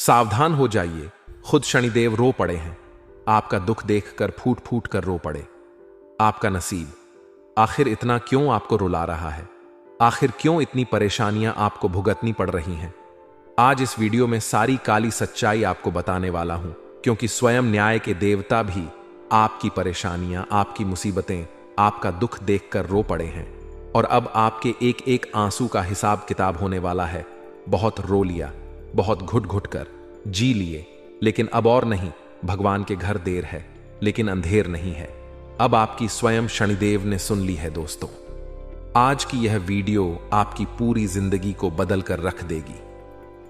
सावधान हो जाइए, खुद शनिदेव रो पड़े हैं। आपका दुख देखकर फूट फूट कर रो पड़े। आपका नसीब आखिर इतना क्यों आपको रुला रहा है? आखिर क्यों इतनी परेशानियां आपको भुगतनी पड़ रही हैं? आज इस वीडियो में सारी काली सच्चाई आपको बताने वाला हूं, क्योंकि स्वयं न्याय के देवता भी आपकी परेशानियां, आपकी मुसीबतें, आपका दुख देखकर रो पड़े हैं। और अब आपके एक एक आंसू का हिसाब किताब होने वाला है। बहुत रो लिया, बहुत घुट घुट कर जी लिए, लेकिन अब और नहीं। भगवान के घर देर है, लेकिन अंधेर नहीं है। अब आपकी स्वयं शनिदेव ने सुन ली है। दोस्तों, आज की यह वीडियो आपकी पूरी जिंदगी को बदल कर रख देगी।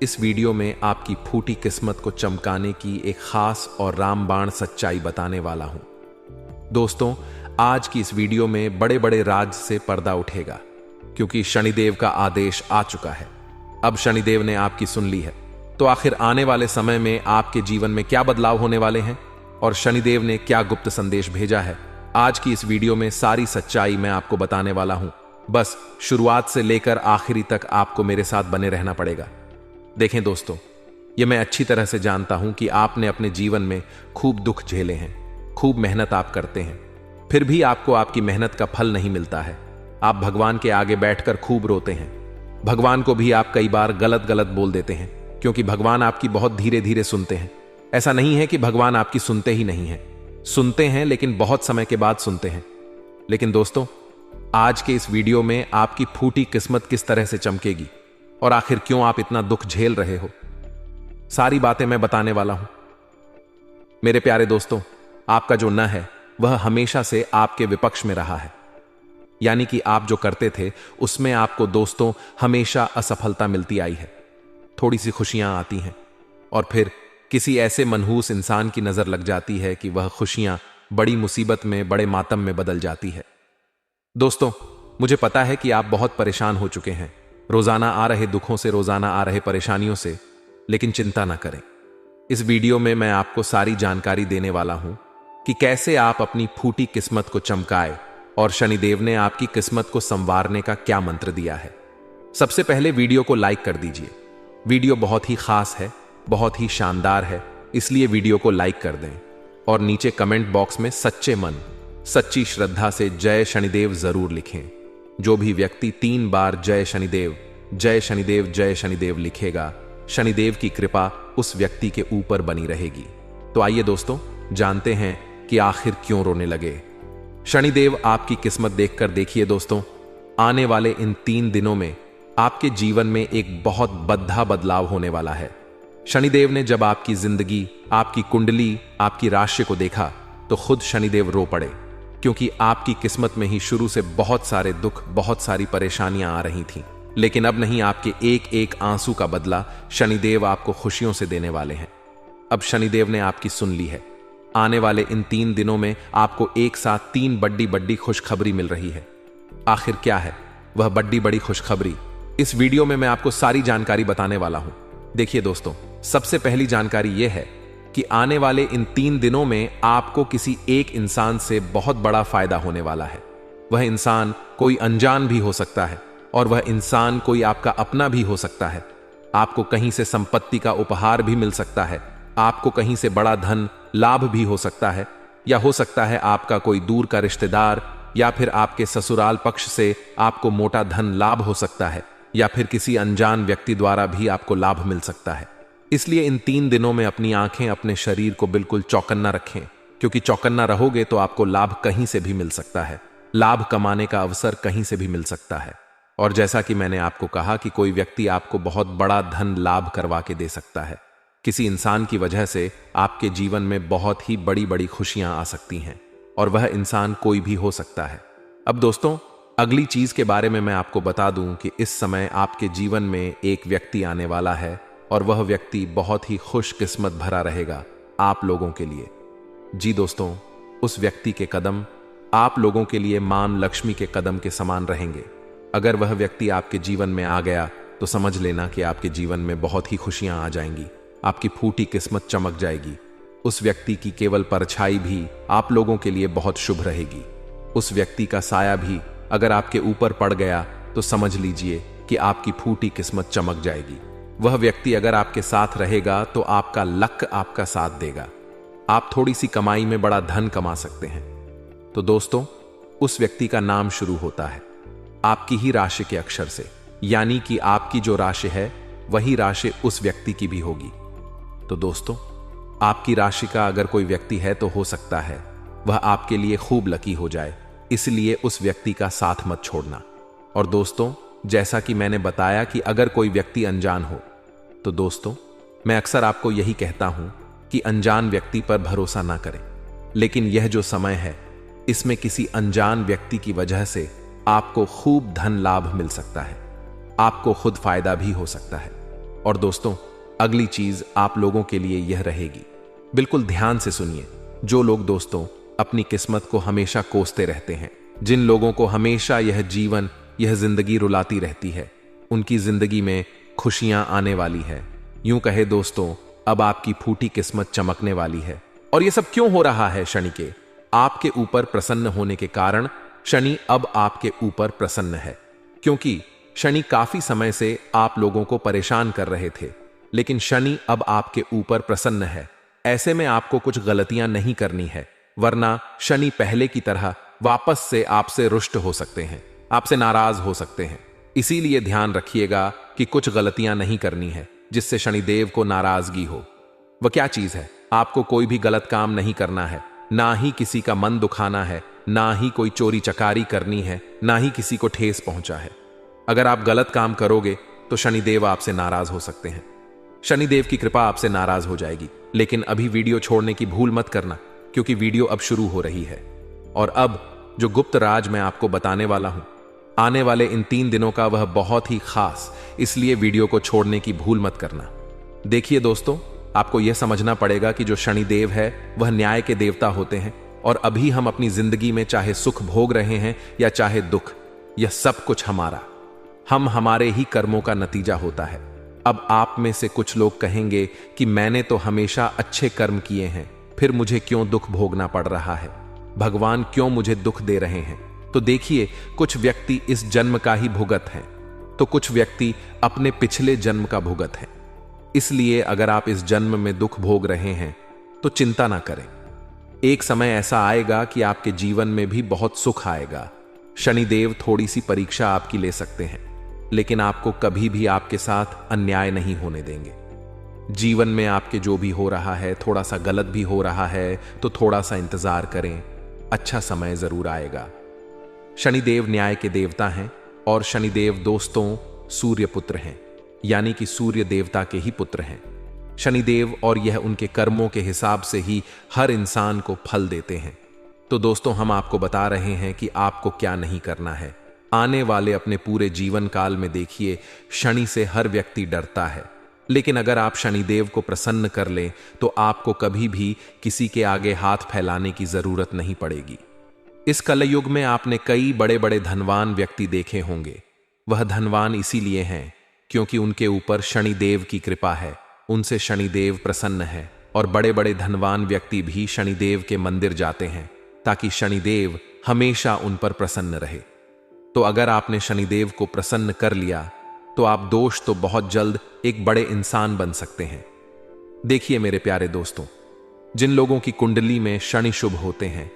इस वीडियो में आपकी फूटी किस्मत को चमकाने की एक खास और रामबाण सच्चाई बताने वाला हूं। दोस्तों, आज की इस वीडियो में बड़े बड़े राज से पर्दा उठेगा, क्योंकि शनिदेव का आदेश आ चुका है। अब शनिदेव ने आपकी सुन ली है, तो आखिर आने वाले समय में आपके जीवन में क्या बदलाव होने वाले हैं और शनिदेव ने क्या गुप्त संदेश भेजा है, आज की इस वीडियो में सारी सच्चाई मैं आपको बताने वाला हूं। बस शुरुआत से लेकर आखिरी तक आपको मेरे साथ बने रहना पड़ेगा। देखें दोस्तों, यह मैं अच्छी तरह से जानता हूं कि आपने अपने जीवन में खूब दुख झेले हैं, खूब मेहनत आप करते हैं, फिर भी आपको आपकी मेहनत का फल नहीं मिलता है। आप भगवान के आगे बैठकर खूब रोते हैं। भगवान को भी आप कई बार गलत गलत बोल देते हैं, क्योंकि भगवान आपकी बहुत धीरे धीरे सुनते हैं। ऐसा नहीं है कि भगवान आपकी सुनते ही नहीं हैं, सुनते हैं, लेकिन बहुत समय के बाद सुनते हैं। लेकिन दोस्तों, आज के इस वीडियो में आपकी फूटी किस्मत किस तरह से चमकेगी और आखिर क्यों आप इतना दुख झेल रहे हो, सारी बातें मैं बताने वाला हूं। मेरे प्यारे दोस्तों, आपका जो न है वह हमेशा से आपके विपक्ष में रहा है। यानी कि आप जो करते थे उसमें आपको दोस्तों हमेशा असफलता मिलती आई है। थोड़ी सी खुशियां आती हैं और फिर किसी ऐसे मनहूस इंसान की नजर लग जाती है कि वह खुशियां बड़ी मुसीबत में, बड़े मातम में बदल जाती है। दोस्तों, मुझे पता है कि आप बहुत परेशान हो चुके हैं, रोजाना आ रहे दुखों से, रोजाना आ रहे परेशानियों से, लेकिन चिंता ना करें। इस वीडियो में मैं आपको सारी जानकारी देने वाला हूं कि कैसे आप अपनी फूटी किस्मत को चमकाए और शनिदेव ने आपकी किस्मत को संवारने का क्या मंत्र दिया है। सबसे पहले वीडियो को लाइक कर दीजिए। वीडियो बहुत ही खास है, बहुत ही शानदार है, इसलिए वीडियो को लाइक कर दें और नीचे कमेंट बॉक्स में सच्चे मन, सच्ची श्रद्धा से जय शनिदेव जरूर लिखें। जो भी व्यक्ति 3 बार जय शनिदेव, जय शनिदेव, जय शनिदेव लिखेगा, शनिदेव की कृपा उस व्यक्ति के ऊपर बनी रहेगी। तो आइए दोस्तों, जानते हैं कि आखिर क्यों रोने लगे। शनिदेव आपकी किस्मत देखकर देखिए दोस्तों, आने वाले इन 3 दिनों में आपके जीवन में एक बहुत बड़ा बदलाव होने वाला है। शनिदेव ने जब आपकी जिंदगी, आपकी कुंडली, आपकी राशि को देखा तो खुद शनिदेव रो पड़े, क्योंकि आपकी किस्मत में ही शुरू से बहुत सारे दुख, बहुत सारी परेशानियां आ रही थीं। लेकिन अब नहीं, आपके एक एक आंसू का बदला शनिदेव आपको खुशियों से देने वाले हैं। अब शनिदेव ने आपकी सुन ली है। आने वाले इन 3 दिनों में आपको एक साथ 3 बड़ी बड़ी खुशखबरी मिल रही है। आखिर क्या है वह बड़ी बड़ी खुशखबरी? इस वीडियो में मैं आपको सारी जानकारी बताने वाला हूं। देखिए दोस्तों, सबसे पहली जानकारी यह है कि आने वाले इन 3 दिनों में आपको किसी एक इंसान से बहुत बड़ा फायदा होने वाला है। वह इंसान कोई अनजान भी हो सकता है और वह इंसान कोई आपका अपना भी हो सकता है। आपको कहीं से संपत्ति का उपहार भी मिल सकता है, आपको कहीं से बड़ा धन लाभ भी हो सकता है, या हो सकता है आपका कोई दूर का रिश्तेदार या फिर आपके ससुराल पक्ष से आपको मोटा धन लाभ हो सकता है, या फिर किसी अनजान व्यक्ति द्वारा भी आपको लाभ मिल सकता है। इसलिए इन 3 दिनों में अपनी आंखें, अपने शरीर को बिल्कुल चौकन्ना रखें, क्योंकि चौकन्ना रहोगे तो आपको लाभ कहीं से भी मिल सकता है। लाभ कमाने का अवसर कहीं से भी मिल सकता है। और जैसा कि मैंने आपको कहा कि कोई व्यक्ति आपको बहुत बड़ा धन लाभ करवा के दे सकता है। किसी इंसान की वजह से आपके जीवन में बहुत ही बड़ी बड़ी खुशियां आ सकती हैं, और वह इंसान कोई भी हो सकता है। अब दोस्तों, अगली चीज के बारे में मैं आपको बता दूं कि इस समय आपके जीवन में एक व्यक्ति आने वाला है, और वह व्यक्ति बहुत ही खुशकिस्मत भरा रहेगा आप लोगों के लिए। जी दोस्तों, उस व्यक्ति के कदम आप लोगों के लिए मां लक्ष्मी के कदम के समान रहेंगे। अगर वह व्यक्ति आपके जीवन में आ गया तो समझ लेना कि आपके जीवन में बहुत ही खुशियां आ जाएंगी, आपकी फूटी किस्मत चमक जाएगी। उस व्यक्ति की केवल परछाई भी आप लोगों के लिए बहुत शुभ रहेगी। उस व्यक्ति का साया भी अगर आपके ऊपर पड़ गया तो समझ लीजिए कि आपकी फूटी किस्मत चमक जाएगी। वह व्यक्ति अगर आपके साथ रहेगा तो आपका लक आपका साथ देगा। आप थोड़ी सी कमाई में बड़ा धन कमा सकते हैं। तो दोस्तों, उस व्यक्ति का नाम शुरू होता है आपकी ही राशि के अक्षर से, यानी कि आपकी जो राशि है वही राशि उस व्यक्ति की भी होगी। तो दोस्तों, आपकी राशि का अगर कोई व्यक्ति है तो हो सकता है वह आपके लिए खूब लकी हो जाए, इसलिए उस व्यक्ति का साथ मत छोड़ना। और दोस्तों, जैसा कि मैंने बताया कि अगर कोई व्यक्ति अनजान हो, तो दोस्तों मैं अक्सर आपको यही कहता हूं कि अनजान व्यक्ति पर भरोसा ना करें। लेकिन यह जो समय है, इसमें किसी अनजान व्यक्ति की वजह से आपको खूब धन लाभ मिल सकता है, आपको खुद फायदा भी हो सकता है। और दोस्तों, अगली चीज आप लोगों के लिए यह रहेगी, बिल्कुल ध्यान से सुनिए। जो लोग दोस्तों अपनी किस्मत को हमेशा कोसते रहते हैं, जिन लोगों को हमेशा यह जीवन, यह जिंदगी रुलाती रहती है, उनकी जिंदगी में खुशियां आने वाली है। यूं कहे दोस्तों, अब आपकी फूटी किस्मत चमकने वाली है। और यह सब क्यों हो रहा है? शनि के आपके ऊपर प्रसन्न होने के कारण शनि अब आपके ऊपर प्रसन्न है, क्योंकि शनि काफी समय से आप लोगों को परेशान कर रहे थे, लेकिन शनि अब आपके ऊपर प्रसन्न है। ऐसे में आपको कुछ गलतियां नहीं करनी है, वरना शनि पहले की तरह वापस से आपसे रुष्ट हो सकते हैं, आपसे नाराज हो सकते हैं। इसीलिए ध्यान रखिएगा कि कुछ गलतियां नहीं करनी है जिससे शनिदेव को नाराजगी हो। वह क्या चीज है? आपको कोई भी गलत काम नहीं करना है, ना ही किसी का मन दुखाना है, ना ही कोई चोरी चकारी करनी है, ना ही किसी को ठेस पहुंचा है। अगर आप गलत काम करोगे तो शनिदेव आपसे नाराज हो सकते हैं, शनिदेव की कृपा आपसे नाराज हो जाएगी। लेकिन अभी वीडियो छोड़ने की भूल मत करना, क्योंकि वीडियो अब शुरू हो रही है। और अब जो गुप्त राज मैं आपको बताने वाला हूं, आने वाले इन 3 दिनों का, वह बहुत ही खास, इसलिए वीडियो को छोड़ने की भूल मत करना। देखिए दोस्तों, आपको यह समझना पड़ेगा कि जो शनिदेव है वह न्याय के देवता होते हैं, और अभी हम अपनी जिंदगी में चाहे सुख भोग रहे हैं या चाहे दुख, यह सब कुछ हमारे ही कर्मों का नतीजा होता है। अब आप में से कुछ लोग कहेंगे कि मैंने तो हमेशा अच्छे कर्म किए हैं, फिर मुझे क्यों दुख भोगना पड़ रहा है, भगवान क्यों मुझे दुख दे रहे हैं? तो देखिए, कुछ व्यक्ति इस जन्म का ही भुगत हैं, तो कुछ व्यक्ति अपने पिछले जन्म का भुगत हैं। इसलिए अगर आप इस जन्म में दुख भोग रहे हैं तो चिंता ना करें, एक समय ऐसा आएगा कि आपके जीवन में भी बहुत सुख आएगा। शनिदेव थोड़ी सी परीक्षा आपकी ले सकते हैं, लेकिन आपको कभी भी आपके साथ अन्याय नहीं होने देंगे। जीवन में आपके जो भी हो रहा है, थोड़ा सा गलत भी हो रहा है, तो थोड़ा सा इंतजार करें, अच्छा समय जरूर आएगा। शनिदेव न्याय के देवता हैं, और शनिदेव दोस्तों सूर्य पुत्र हैं, यानी कि सूर्य देवता के ही पुत्र हैं शनिदेव, और यह उनके कर्मों के हिसाब से ही हर इंसान को फल देते हैं। तो दोस्तों, हम आपको बता रहे हैं कि आपको क्या नहीं करना है। आने वाले अपने पूरे जीवन काल में देखिए, शनि से हर व्यक्ति डरता है, लेकिन अगर आप शनिदेव को प्रसन्न कर लें तो आपको कभी भी किसी के आगे हाथ फैलाने की जरूरत नहीं पड़ेगी। इस कलयुग में आपने कई बड़े बड़े धनवान व्यक्ति देखे होंगे। वह धनवान इसीलिए हैं क्योंकि उनके ऊपर शनिदेव की कृपा है, उनसे शनिदेव प्रसन्न है, और बड़े बड़े धनवान व्यक्ति भी शनिदेव के मंदिर जाते हैं ताकि शनिदेव हमेशा उन पर प्रसन्न रहे। तो अगर आपने शनिदेव को प्रसन्न कर लिया तो आप दोस्त तो बहुत जल्द एक बड़े इंसान बन सकते हैं। देखिए मेरे प्यारे दोस्तों, जिन लोगों की कुंडली में शनि शुभ होते हैं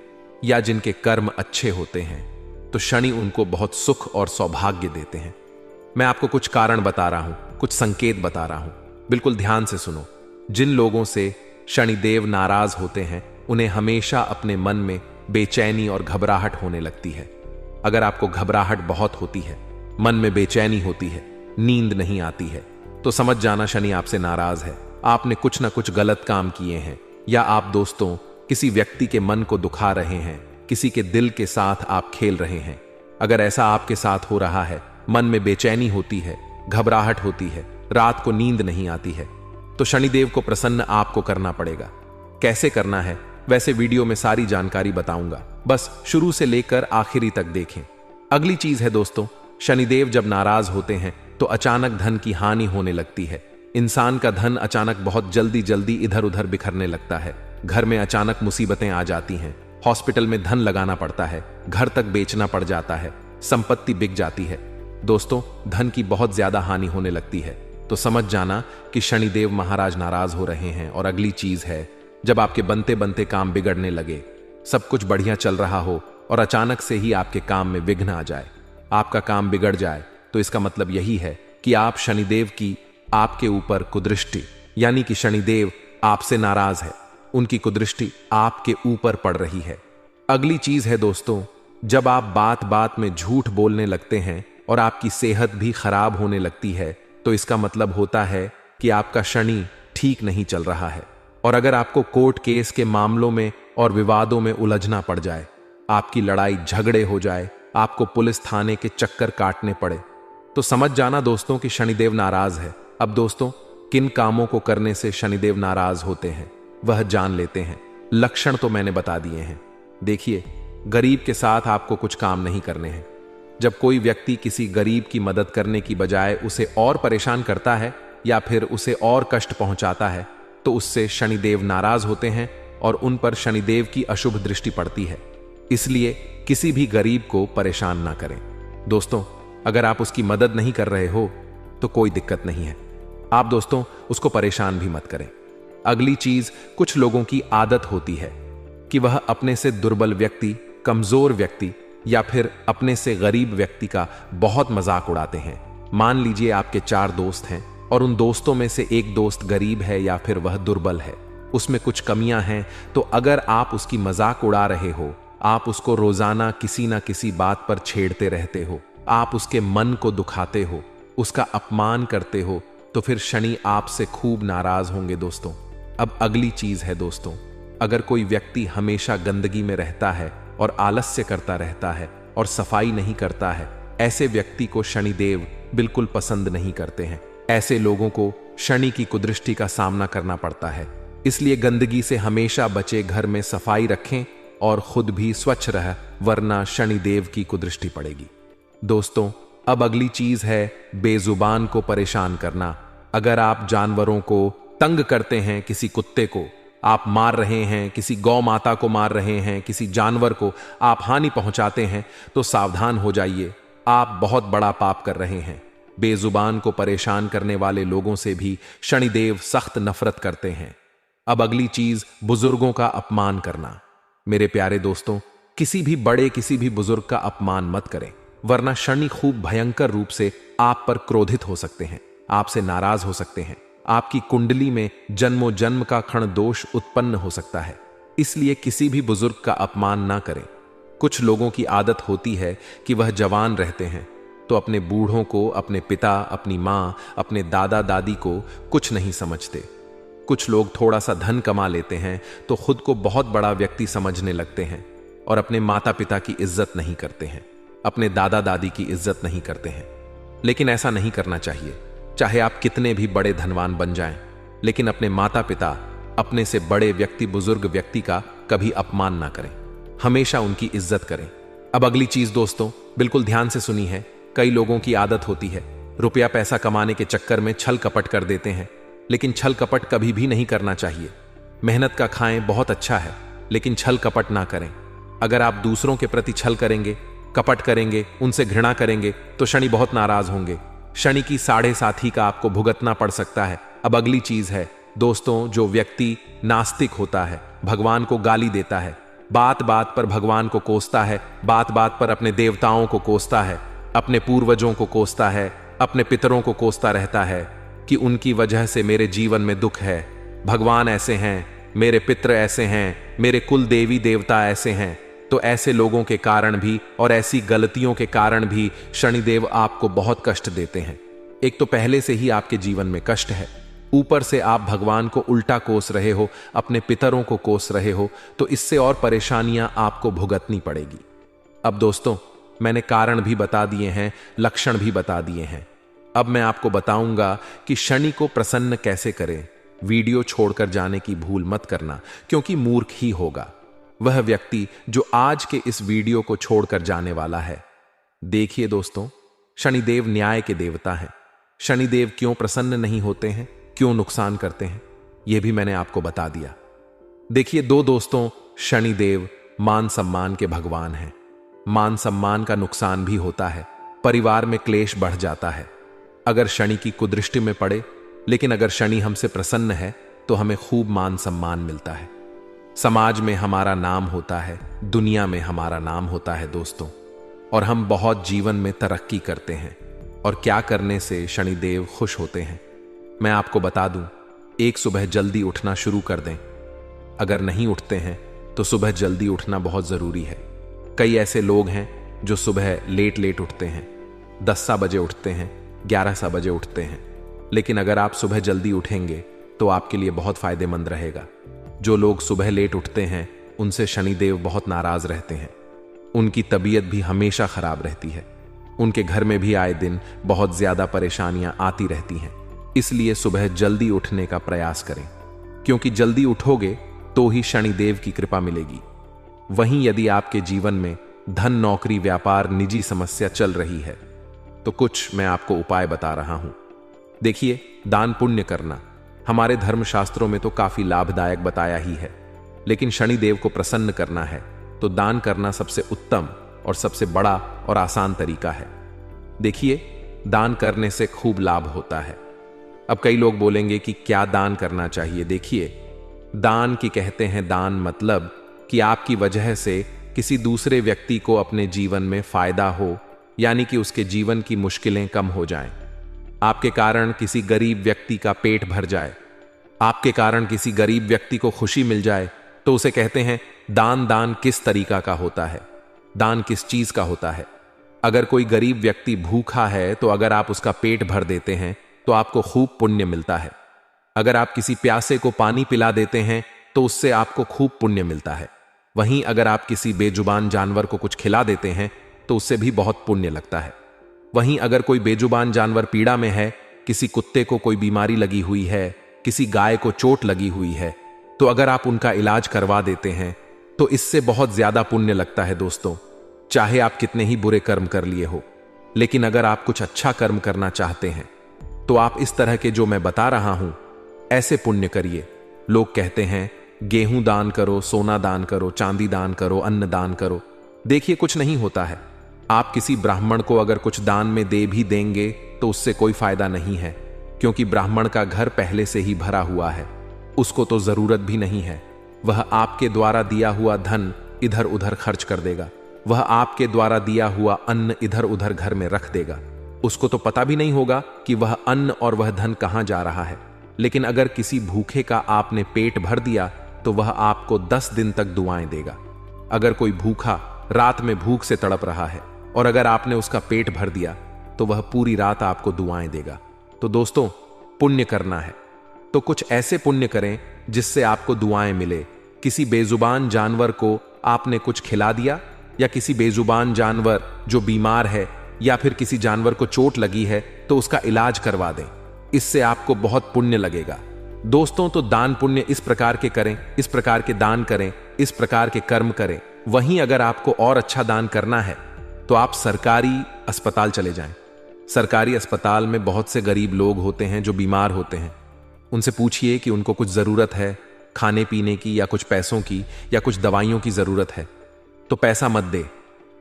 या जिनके कर्म अच्छे होते हैं, तो शनि उनको बहुत सुख और सौभाग्य देते हैं। मैं आपको कुछ कारण बता रहा हूं, कुछ संकेत बता रहा हूं, बिल्कुल ध्यान से सुनो। जिन लोगों से शनिदेव नाराज होते हैं, उन्हें हमेशा अपने मन में बेचैनी और घबराहट होने लगती है। अगर आपको घबराहट बहुत होती है, मन में बेचैनी होती है, नींद नहीं आती है, तो समझ जाना शनि आपसे नाराज है। आपने कुछ ना कुछ गलत काम किए हैं, या आप दोस्तों किसी व्यक्ति के मन को दुखा रहे हैं, किसी के दिल के साथ आप खेल रहे हैं। अगर ऐसा आपके साथ हो रहा है, मन में बेचैनी होती है, घबराहट होती है, रात को नींद नहीं आती है, तो शनिदेव को प्रसन्न आपको करना पड़ेगा। कैसे करना है, वैसे वीडियो में सारी जानकारी बताऊंगा, बस शुरू से लेकर आखिरी तक देखें। अगली चीज है दोस्तों, शनिदेव जब नाराज होते हैं तो अचानक धन की हानि होने लगती है। इंसान का धन अचानक बहुत जल्दी जल्दी इधर उधर बिखरने लगता है। घर में अचानक मुसीबतें आ जाती हैं, हॉस्पिटल में धन लगाना पड़ता है, घर तक बेचना पड़ जाता है, संपत्ति बिक जाती है। दोस्तों, धन की बहुत ज्यादा हानि होने लगती है। तो समझ जाना कि शनिदेव महाराज नाराज हो रहे हैं। और अगली चीज है, जब आपके बनते बनते काम बिगड़ने लगे, सब कुछ बढ़िया चल रहा हो और अचानक से ही आपके काम में विघ्न आ जाए, आपका काम बिगड़ जाए, तो इसका मतलब यही है कि आप शनिदेव की आपके ऊपर कुदृष्टि, यानी कि शनिदेव आपसे नाराज है, उनकी कुदृष्टि आपके ऊपर पड़ रही है। अगली चीज है दोस्तों, जब आप बात बात में झूठ बोलने लगते हैं और आपकी सेहत भी खराब होने लगती है, तो इसका मतलब होता है कि आपका शनि ठीक नहीं चल रहा है। और अगर आपको कोर्ट केस के मामलों में और विवादों में उलझना पड़ जाए, आपकी लड़ाई झगड़े हो जाए, आपको पुलिस थाने के चक्कर काटने पड़े, तो समझ जाना दोस्तों कि शनिदेव नाराज है। अब दोस्तों, किन कामों को करने से शनिदेव नाराज होते हैं वह जान लेते हैं। लक्षण तो मैंने बता दिए हैं। देखिए, गरीब के साथ आपको कुछ काम नहीं करने हैं। जब कोई व्यक्ति किसी गरीब की मदद करने की बजाय उसे और परेशान करता है या फिर उसे और कष्ट पहुंचाता है, तो उससे शनिदेव नाराज होते हैं और उन पर शनिदेव की अशुभ दृष्टि पड़ती है। इसलिए किसी भी गरीब को परेशान ना करें। दोस्तों, अगर आप उसकी मदद नहीं कर रहे हो तो कोई दिक्कत नहीं है, आप दोस्तों उसको परेशान भी मत करें। अगली चीज, कुछ लोगों की आदत होती है कि वह अपने से दुर्बल व्यक्ति, कमजोर व्यक्ति या फिर अपने से गरीब व्यक्ति का बहुत मजाक उड़ाते हैं। मान लीजिए आपके 4 दोस्त हैं और उन दोस्तों में से एक दोस्त गरीब है या फिर वह दुर्बल है, उसमें कुछ कमियां हैं, तो अगर आप उसकी मजाक उड़ा रहे हो, आप उसको रोजाना किसी ना किसी बात पर छेड़ते रहते हो, आप उसके मन को दुखाते हो, उसका अपमान करते हो, तो फिर शनि आपसे खूब नाराज होंगे दोस्तों। अब अगली चीज है दोस्तों, अगर कोई व्यक्ति हमेशा गंदगी में रहता है और आलस्य करता रहता है और सफाई नहीं करता है, ऐसे व्यक्ति को शनिदेव बिल्कुल पसंद नहीं करते हैं। ऐसे लोगों को शनि की कुदृष्टि का सामना करना पड़ता है। इसलिए गंदगी से हमेशा बचे, घर में सफाई रखें और खुद भी स्वच्छ रह, वरना शनिदेव की कुदृष्टि पड़ेगी। दोस्तों, अब अगली चीज है बेजुबान को परेशान करना। अगर आप जानवरों को तंग करते हैं, किसी कुत्ते को आप मार रहे हैं, किसी गौ माता को मार रहे हैं, किसी जानवर को आप हानि पहुंचाते हैं, तो सावधान हो जाइए, आप बहुत बड़ा पाप कर रहे हैं। बेजुबान को परेशान करने वाले लोगों से भी शनिदेव सख्त नफरत करते हैं। अब अगली चीज, बुजुर्गों का अपमान करना। मेरे प्यारे दोस्तों, किसी भी बड़े, किसी भी बुजुर्ग का अपमान मत करें, वरना शनि खूब भयंकर रूप से आप पर क्रोधित हो सकते हैं, आपसे नाराज हो सकते हैं, आपकी कुंडली में जन्मों जन्म का क्षण दोष उत्पन्न हो सकता है। इसलिए किसी भी बुजुर्ग का अपमान ना करें। कुछ लोगों की आदत होती है कि वह जवान रहते हैं तो अपने बूढ़ों को, अपने पिता, अपनी माँ, अपने दादा दादी को कुछ नहीं समझते। कुछ लोग थोड़ा सा धन कमा लेते हैं तो खुद को बहुत बड़ा व्यक्ति समझने लगते हैं और अपने माता पिता की इज्जत नहीं करते हैं, अपने दादा दादी की इज्जत नहीं करते हैं। लेकिन ऐसा नहीं करना चाहिए। चाहे आप कितने भी बड़े धनवान बन जाएं, लेकिन अपने माता पिता, अपने से बड़े व्यक्ति, बुजुर्ग व्यक्ति का कभी अपमान ना करें, हमेशा उनकी इज्जत करें। अब अगली चीज दोस्तों, बिल्कुल ध्यान से सुनी है। कई लोगों की आदत होती है, रुपया पैसा कमाने के चक्कर में छल कपट कर देते हैं, लेकिन छल कपट कभी भी नहीं करना चाहिए। मेहनत का खाएं बहुत अच्छा है, लेकिन छल कपट ना करें। अगर आप दूसरों के प्रति छल करेंगे, कपट करेंगे, उनसे घृणा करेंगे, तो शनि बहुत नाराज होंगे। शनि की 7.5 का आपको भुगतना पड़ सकता है। अब अगली चीज है दोस्तों, जो व्यक्ति नास्तिक होता है, भगवान को गाली देता है, बात बात पर भगवान को कोसता है, बात बात पर अपने देवताओं को कोसता है, अपने पूर्वजों को कोसता है, अपने पितरों को कोसता रहता है कि उनकी वजह से मेरे जीवन में दुख है, भगवान ऐसे हैं, मेरे पितर ऐसे हैं, मेरे कुल देवी देवता ऐसे हैं, तो ऐसे लोगों के कारण भी और ऐसी गलतियों के कारण भी शनिदेव आपको बहुत कष्ट देते हैं। एक तो पहले से ही आपके जीवन में कष्ट है, ऊपर से आप भगवान को उल्टा कोस रहे हो, अपने पितरों को कोस रहे हो, तो इससे और परेशानियां आपको भुगतनी पड़ेगी। अब दोस्तों, मैंने कारण भी बता दिए हैं, लक्षण भी बता दिए हैं। अब मैं आपको बताऊंगा कि शनि को प्रसन्न कैसे करें। वीडियो छोड़कर जाने की भूल मत करना, क्योंकि मूर्ख ही होगा वह व्यक्ति जो आज के इस वीडियो को छोड़कर जाने वाला है। देखिए दोस्तों, शनिदेव न्याय के देवता हैं। शनिदेव क्यों प्रसन्न नहीं होते हैं, क्यों नुकसान करते हैं, यह भी मैंने आपको बता दिया। देखिए दोस्तों, शनिदेव मान सम्मान के भगवान हैं। मान सम्मान का नुकसान भी होता है, परिवार में क्लेश बढ़ जाता है। अगर शनि की कुदृष्टि में पड़े, लेकिन अगर शनि हमसे प्रसन्न है तो हमें खूब मान सम्मान मिलता है, समाज में हमारा नाम होता है, दुनिया में हमारा नाम होता है दोस्तों, और हम बहुत जीवन में तरक्की करते हैं। और क्या करने से शनिदेव खुश होते हैं, मैं आपको बता दूं। एक, सुबह जल्दी उठना शुरू कर दें। अगर नहीं उठते हैं तो सुबह जल्दी उठना बहुत जरूरी है। कई ऐसे लोग हैं जो सुबह लेट लेट उठते हैं, 10 बजे उठते हैं, 11 बजे उठते हैं, लेकिन अगर आप सुबह जल्दी उठेंगे तो आपके लिए बहुत फायदेमंद रहेगा। जो लोग सुबह लेट उठते हैं उनसे शनिदेव बहुत नाराज रहते हैं, उनकी तबीयत भी हमेशा खराब रहती है, उनके घर में भी आए दिन बहुत ज्यादा परेशानियां आती रहती हैं। इसलिए सुबह जल्दी उठने का प्रयास करें, क्योंकि जल्दी उठोगे तो ही शनिदेव की कृपा मिलेगी। वहीं यदि आपके जीवन में धन, नौकरी, व्यापार, निजी समस्या चल रही है तो कुछ मैं आपको उपाय बता रहा हूं। देखिए, दान पुण्य करना हमारे धर्मशास्त्रों में तो काफी लाभदायक बताया ही है, लेकिन शनिदेव को प्रसन्न करना है तो दान करना सबसे उत्तम और सबसे बड़ा और आसान तरीका है। देखिए, दान करने से खूब लाभ होता है। अब कई लोग बोलेंगे कि क्या दान करना चाहिए। देखिए, दान की कहते हैं दान मतलब कि आपकी वजह से किसी दूसरे व्यक्ति को अपने जीवन में फायदा हो, यानी कि उसके जीवन की मुश्किलें कम हो जाएं। आपके कारण किसी गरीब व्यक्ति का पेट भर जाए, आपके कारण किसी गरीब व्यक्ति को खुशी मिल जाए, तो उसे कहते हैं दान। दान किस तरीका का होता है, दान किस चीज का होता है। अगर कोई गरीब व्यक्ति भूखा है तो अगर आप उसका पेट भर देते हैं तो आपको खूब पुण्य मिलता है। अगर आप किसी प्यासे को पानी पिला देते हैं तो उससे आपको खूब पुण्य मिलता है। वहीं अगर आप किसी बेजुबान जानवर को कुछ खिला देते हैं तो उससे भी बहुत पुण्य लगता है। वहीं अगर कोई बेजुबान जानवर पीड़ा में है, किसी कुत्ते को कोई बीमारी लगी हुई है, किसी गाय को चोट लगी हुई है, तो अगर आप उनका इलाज करवा देते हैं तो इससे बहुत ज्यादा पुण्य लगता है दोस्तों, चाहे आप कितने ही बुरे कर्म कर लिए हो। लेकिन अगर आप कुछ अच्छा कर्म करना चाहते हैं तो आप इस तरह के जो मैं बता रहा हूं ऐसे पुण्य करिए। लोग कहते हैं गेहूं दान करो, सोना दान करो, चांदी दान करो, अन्न दान करो। देखिए, कुछ नहीं होता है। आप किसी ब्राह्मण को अगर कुछ दान में दे भी देंगे तो उससे कोई फायदा नहीं है, क्योंकि ब्राह्मण का घर पहले से ही भरा हुआ है, उसको तो जरूरत भी नहीं है। वह आपके द्वारा दिया हुआ धन इधर उधर खर्च कर देगा, वह आपके द्वारा दिया हुआ अन्न इधर उधर घर में रख देगा। उसको तो पता भी नहीं होगा कि वह अन्न और वह धन कहां जा रहा है। लेकिन अगर किसी भूखे का आपने पेट भर दिया तो वह आपको 10 दिन तक दुआएं देगा। अगर कोई भूखा रात में भूख से तड़प रहा है और अगर आपने उसका पेट भर दिया तो वह पूरी रात आपको दुआएं देगा। तो दोस्तों, पुण्य करना है तो कुछ ऐसे पुण्य करें जिससे आपको दुआएं मिले। किसी बेजुबान जानवर को आपने कुछ खिला दिया, या किसी बेजुबान जानवर जो बीमार है या फिर किसी जानवर को चोट लगी है तो उसका इलाज करवा दें, इससे आपको बहुत पुण्य लगेगा। दोस्तों, तो दान पुण्य इस प्रकार के करें, इस प्रकार के दान करें, इस प्रकार के कर्म करें। वहीं अगर आपको और अच्छा दान करना है तो आप सरकारी अस्पताल चले जाएं। सरकारी अस्पताल में बहुत से गरीब लोग होते हैं जो बीमार होते हैं। उनसे पूछिए कि उनको कुछ जरूरत है खाने पीने की, या कुछ पैसों की, या कुछ दवाइयों की जरूरत है, तो पैसा मत दे।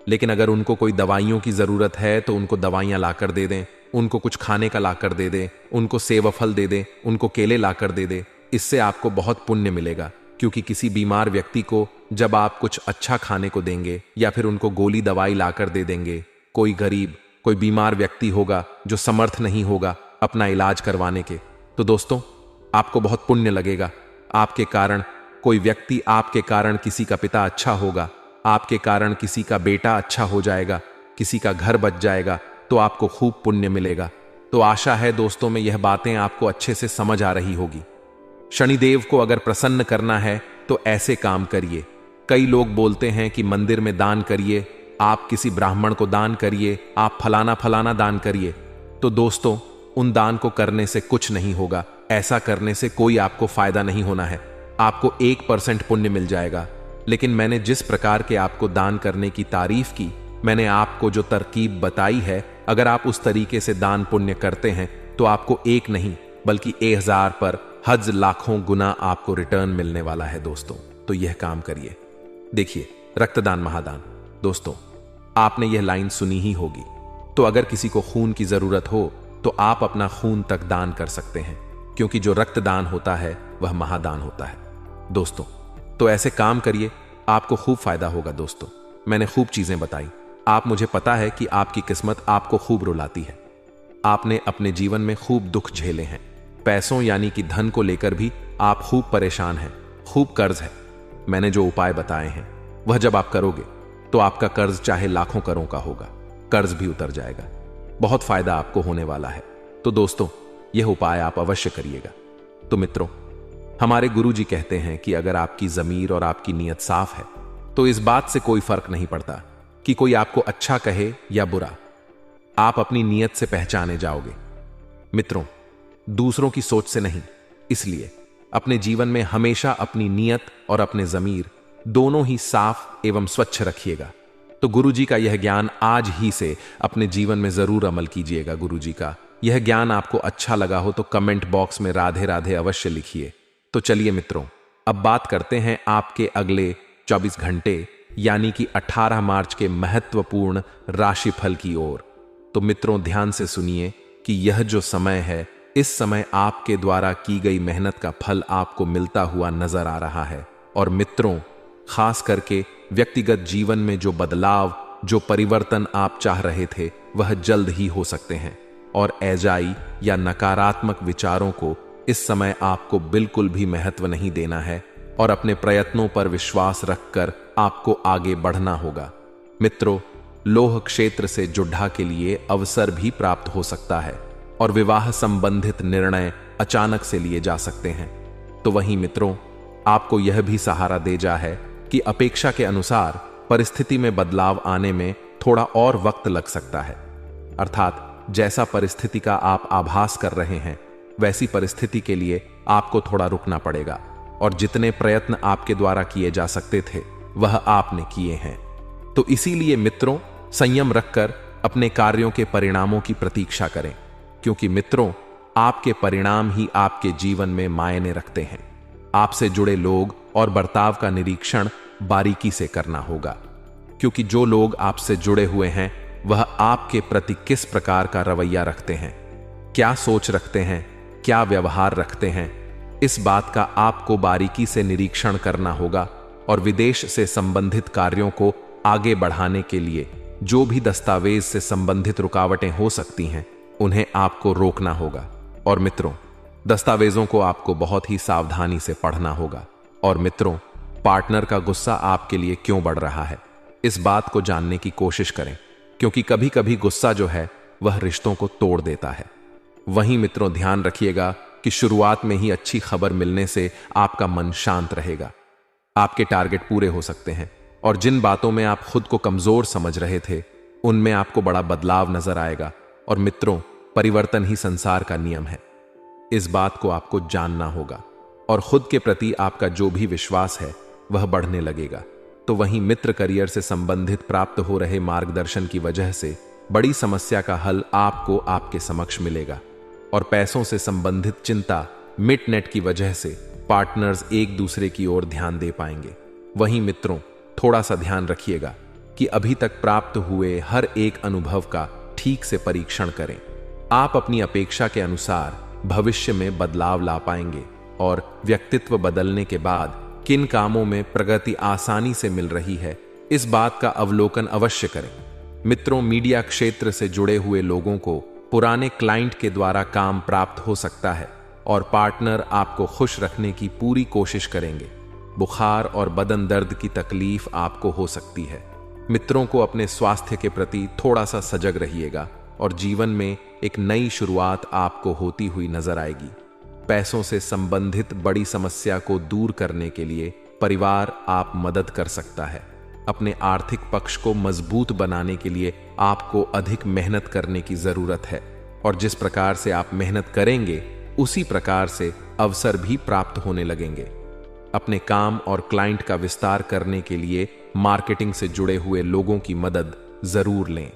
लेकिन अगर उनको कोई दवाइयों की जरूरत है तो उनको दवाइयां लाकर दे दें, उनको कुछ खाने का लाकर दे दें, उनको सेब फल दे दें, उनको केले लाकर दे दें। इससे आपको बहुत पुण्य मिलेगा, क्योंकि किसी बीमार व्यक्ति को जब आप कुछ अच्छा खाने को देंगे या फिर उनको गोली दवाई लाकर दे देंगे, कोई गरीब, कोई बीमार व्यक्ति होगा जो समर्थ नहीं होगा अपना इलाज करवाने के, तो दोस्तों आपको बहुत पुण्य लगेगा। आपके कारण कोई व्यक्ति, आपके कारण किसी का पिता अच्छा होगा, आपके कारण किसी का बेटा अच्छा हो जाएगा, किसी का घर बच जाएगा, तो आपको खूब पुण्य मिलेगा। तो आशा है दोस्तों में यह बातें आपको अच्छे से समझ आ रही होगी। शनिदेव को अगर प्रसन्न करना है तो ऐसे काम करिए। कई लोग बोलते हैं कि मंदिर में दान करिए, आप किसी ब्राह्मण को दान करिए, आप फलाना फलाना दान करिए। तो दोस्तों, उन दान को करने से कुछ नहीं होगा। ऐसा करने से कोई आपको फायदा नहीं होना है। आपको 1% पुण्य मिल जाएगा। लेकिन मैंने जिस प्रकार के आपको दान करने की तारीफ की, मैंने आपको जो तरकीब बताई है, अगर आप उस तरीके से दान पुण्य करते हैं तो आपको 1 नहीं बल्कि 1000 पर हज लाखों गुना आपको रिटर्न मिलने वाला है दोस्तों। तो यह काम करिए। देखिए, रक्तदान महादान। दोस्तों, आपने यह लाइन सुनी ही होगी। तो अगर किसी को खून की जरूरत हो तो आप अपना खून तक दान कर सकते हैं, क्योंकि जो रक्तदान होता है वह महादान होता है। दोस्तों, तो ऐसे काम करिए, आपको खूब फायदा होगा। दोस्तों, मैंने खूब चीजें बताई, आप मुझे पता है कि आपकी किस्मत आपको खूब रुलाती है। आपने अपने जीवन में खूब दुख झेले हैं, पैसों यानी कि धन को लेकर भी आप खूब परेशान हैं, खूब कर्ज है। मैंने जो उपाय बताए हैं वह जब आप करोगे तो आपका कर्ज चाहे लाखों करोड़ का होगा, कर्ज भी उतर जाएगा। बहुत फायदा आपको होने वाला है। तो दोस्तों, यह उपाय आप अवश्य करिएगा। तो मित्रों, हमारे गुरुजी कहते हैं कि अगर आपकी ज़मीर और आपकी नीयत साफ है तो इस बात से कोई फर्क नहीं पड़ता कि कोई आपको अच्छा कहे या बुरा, आप अपनी नीयत से पहचाने जाओगे। मित्रों, दूसरों की सोच से नहीं, इसलिए अपने जीवन में हमेशा अपनी नीयत और अपने ज़मीर दोनों ही साफ एवं स्वच्छ रखिएगा। तो गुरुजी का यह ज्ञान आज ही से अपने जीवन में जरूर अमल कीजिएगा। गुरुजी का यह ज्ञान आपको अच्छा लगा हो तो कमेंट बॉक्स में राधे राधे अवश्य लिखिए। तो चलिए मित्रों, अब बात करते हैं आपके अगले 24 घंटे यानी कि 18 मार्च के महत्वपूर्ण राशिफल की ओर। तो मित्रों, ध्यान से सुनिए कि यह जो समय है, इस समय आपके द्वारा की गई मेहनत का फल आपको मिलता हुआ नजर आ रहा है। और मित्रों, खास करके व्यक्तिगत जीवन में जो बदलाव, जो परिवर्तन आप चाह रहे थे वह जल्द ही हो सकते हैं। और एजाई या नकारात्मक विचारों को इस समय आपको बिल्कुल भी महत्व नहीं देना है और अपने प्रयत्नों पर विश्वास रखकर आपको आगे बढ़ना होगा। मित्रों, लोह क्षेत्र से जुड्ढा के लिए अवसर भी प्राप्त हो सकता है और विवाह संबंधित निर्णय अचानक से लिए जा सकते हैं। तो वहीं मित्रों, आपको यह भी सहारा दे जा है कि अपेक्षा के अनुसार परिस्थिति में बदलाव आने में थोड़ा और वक्त लग सकता है। अर्थात जैसा परिस्थिति का आप आभास कर रहे हैं वैसी परिस्थिति के लिए आपको थोड़ा रुकना पड़ेगा और जितने प्रयत्न आपके द्वारा किए जा सकते थे वह आपने किए हैं। तो इसीलिए मित्रों, संयम रखकर अपने कार्यों के परिणामों की प्रतीक्षा करें, क्योंकि मित्रों, आपके परिणाम ही आपके जीवन में मायने रखते हैं। आपसे जुड़े लोग और बर्ताव का निरीक्षण बारीकी से करना होगा, क्योंकि जो लोग आपसे जुड़े हुए हैं वह आपके प्रति किस प्रकार का रवैया रखते हैं, क्या सोच रखते हैं, क्या व्यवहार रखते हैं, इस बात का आपको बारीकी से निरीक्षण करना होगा। और विदेश से संबंधित कार्यों को आगे बढ़ाने के लिए जो भी दस्तावेज से संबंधित रुकावटें हो सकती हैं उन्हें आपको रोकना होगा। और मित्रों, दस्तावेजों को आपको बहुत ही सावधानी से पढ़ना होगा। और मित्रों, पार्टनर का गुस्सा आपके लिए क्यों बढ़ रहा है, इस बात को जानने की कोशिश करें, क्योंकि कभी कभी गुस्सा जो है वह रिश्तों को तोड़ देता है। वहीं मित्रों, ध्यान रखिएगा कि शुरुआत में ही अच्छी खबर मिलने से आपका मन शांत रहेगा, आपके टारगेट पूरे हो सकते हैं और जिन बातों में आप खुद को कमजोर समझ रहे थे उनमें आपको बड़ा बदलाव नजर आएगा। और मित्रों, परिवर्तन ही संसार का नियम है, इस बात को आपको जानना होगा और खुद के प्रति आपका जो भी विश्वास है वह बढ़ने लगेगा। तो वहीं मित्र, करियर से संबंधित प्राप्त हो रहे मार्गदर्शन की वजह से बड़ी समस्या का हल आपको आपके समक्ष मिलेगा। और पैसों से संबंधित चिंता मिट-नेट की वजह से पार्टनर्स एक दूसरे की ओर ध्यान दे पाएंगे। वहीं मित्रों, थोड़ा सा ध्यान रखिएगा कि अभी तक प्राप्त हुए हर एक अनुभव का ठीक से परीक्षण करें। आप अपनी अपेक्षा के अनुसार भविष्य में बदलाव ला पाएंगे और व्यक्तित्व बदलने के बाद किन कामों में प्रगति आसानी से मिल रही है, इस बात का अवलोकन अवश्य करें। मित्रों, मीडिया क्षेत्र से जुड़े हुए लोगों को पुराने क्लाइंट के द्वारा काम प्राप्त हो सकता है और पार्टनर आपको खुश रखने की पूरी कोशिश करेंगे। बुखार और बदन दर्द की तकलीफ आपको हो सकती है। मित्रों को अपने स्वास्थ्य के प्रति थोड़ा सा सजग रहिएगा और जीवन में एक नई शुरुआत आपको होती हुई नजर आएगी। पैसों से संबंधित बड़ी समस्या को दूर करने के लिए परिवार आप मदद कर सकता है। अपने आर्थिक पक्ष को मजबूत बनाने के लिए आपको अधिक मेहनत करने की जरूरत है और जिस प्रकार से आप मेहनत करेंगे उसी प्रकार से अवसर भी प्राप्त होने लगेंगे। अपने काम और क्लाइंट का विस्तार करने के लिए मार्केटिंग से जुड़े हुए लोगों की मदद जरूर लें।